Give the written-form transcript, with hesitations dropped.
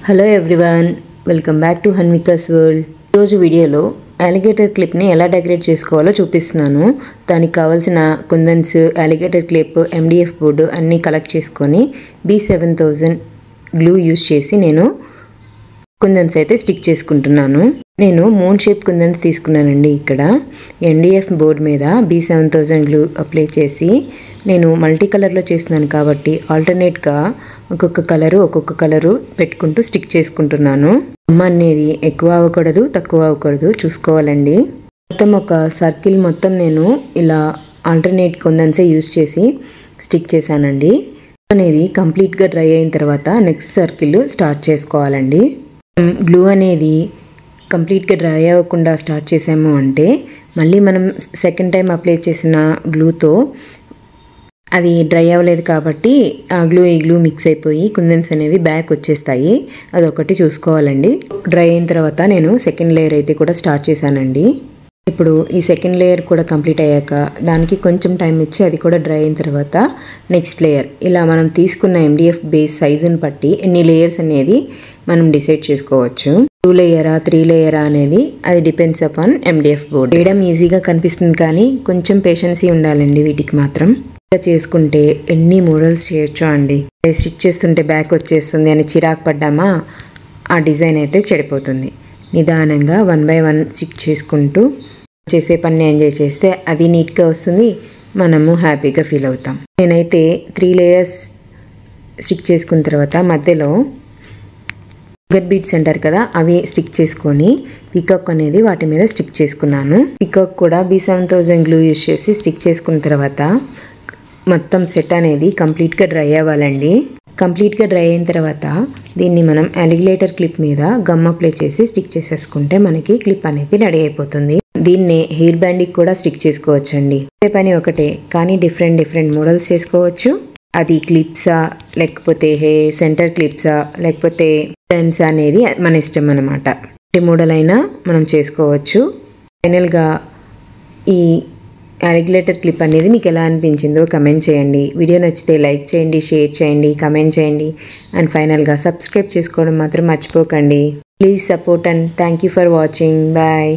Hello everyone, welcome back to Hanvikas world. ఈరోజు వీడియోలో alligator క్లిప్ని ఎలా డెకరేట్ చేసుకోవాలో చూపిస్తున్నాను. దానికి కావాల్సిన కుందన్స్, అలిగేటర్ క్లిప్, MDF బోర్డు అన్నీ కలెక్ట్ చేసుకొని B7000 గ్లూ యూస్ చేసి నేను కుందన్స్ అయితే స్టిక్ చేసుకుంటున్నాను. నేను మూన్ షేప్ కుందన్స్ తీసుకున్నానండి. ఇక్కడ MDF బోర్డు మీద B7000 గ్లూ అప్లై చేసి నేను మల్టీ కలర్లో చేస్తున్నాను కాబట్టి ఆల్టర్నేట్గా ఒక్కొక్క కలరు పెట్టుకుంటూ స్టిక్ చేసుకుంటున్నాను. అనేది ఎక్కువ అవ్వకూడదు, తక్కువ అవ్వకూడదు చూసుకోవాలండి. మొత్తం ఒక సర్కిల్ మొత్తం నేను ఇలా ఆల్టర్నేట్ కుందన్సే యూస్ చేసి స్టిక్ చేశానండి. అనేది కంప్లీట్గా డ్రై అయిన తర్వాత నెక్స్ట్ సర్కిల్ స్టార్ట్ చేసుకోవాలండి. గ్లూ అనేది కంప్లీట్గా డ్రై అవ్వకుండా స్టార్ట్ చేసాము అంటే మళ్ళీ మనం సెకండ్ టైం అప్లై చేసిన గ్లూతో అది డ్రై అవ్వలేదు కాబట్టి ఆ ఈ గ్లూ మిక్స్ అయిపోయి కుందన్స్ అనేవి బ్యాక్ వచ్చేస్తాయి. అదొకటి చూసుకోవాలండి. డ్రై అయిన తర్వాత నేను సెకండ్ లేయర్ అయితే కూడా స్టార్ట్ చేశానండి. ఇప్పుడు ఈ సెకండ్ లేయర్ కూడా కంప్లీట్ అయ్యాక దానికి కొంచెం టైం ఇచ్చి అది కూడా డ్రై అయిన తర్వాత నెక్స్ట్ లేయర్, ఇలా మనం తీసుకున్న MDF బేస్ సైజుని బట్టి ఎన్ని లేయర్స్ అనేది మనం డిసైడ్ చేసుకోవచ్చు. 2 లేయరా 3 లేయరా అనేది అది డిపెండ్స్ అపాన్ MDF బోర్డ్. వేయడం ఈజీగా కనిపిస్తుంది కానీ కొంచెం పేషెన్సీ ఉండాలండి వీటికి మాత్రం. చేసుకుంటే ఎన్ని మోడల్స్ చేయొచ్చు అండి. స్టిచ్ చేస్తుంటే బ్యాక్ వచ్చేస్తుంది అని చిరాకు పడ్డామా ఆ డిజైన్ అయితే చెడిపోతుంది. నిదానంగా 1 by 1 స్టిచ్ చేసుకుంటూ చేసే పని ఎంజాయ్ చేస్తే అది నీట్గా వస్తుంది, మనము హ్యాపీగా ఫీల్ అవుతాం. నేనైతే 3 లేయర్స్ స్టిక్ చేసుకున్న తర్వాత మధ్యలో షుగర్ బీట్స్ అంటారు కదా, అవి స్టిక్ చేసుకొని పికాక్ అనేది వాటి మీద స్టిక్ చేసుకున్నాను. పికాక్ కూడా B7000 గ్లూ యూస్ చేసి స్టిక్ చేసుకున్న తర్వాత మొత్తం సెట్ అనేది కంప్లీట్గా డ్రై అవ్వాలండి. కంప్లీట్గా డ్రై అయిన తర్వాత దీన్ని మనం అలిగేటర్ క్లిప్ మీద గమ్ అప్లై చేసి స్టిక్ చేసేసుకుంటే మనకి క్లిప్ అనేది రెడీ అయిపోతుంది. దీన్నే హెయిర్ బ్యాండ్కి కూడా స్టిక్ చేసుకోవచ్చండి. అదే పని ఒకటే కానీ డిఫరెంట్ మోడల్స్ చేసుకోవచ్చు. అది క్లిప్సా లేకపోతే సెంటర్ క్లిప్సా లేకపోతే పెన్స్ అనేది మన ఇష్టం అన్నమాట. ఏ మోడల్ అయినా మనం చేసుకోవచ్చు. ఫైనల్గా ఈ అలిగేటర్ క్లిప్ అనేది మీకు ఎలా అనిపించిందో కమెంట్ చేయండి. వీడియో నచ్చితే లైక్ చేయండి, షేర్ చేయండి, కమెంట్ చేయండి అండ్ ఫైనల్గా సబ్స్క్రైబ్ చేసుకోవడం మాత్రం మర్చిపోకండి. Please support and thank you for watching. Bye.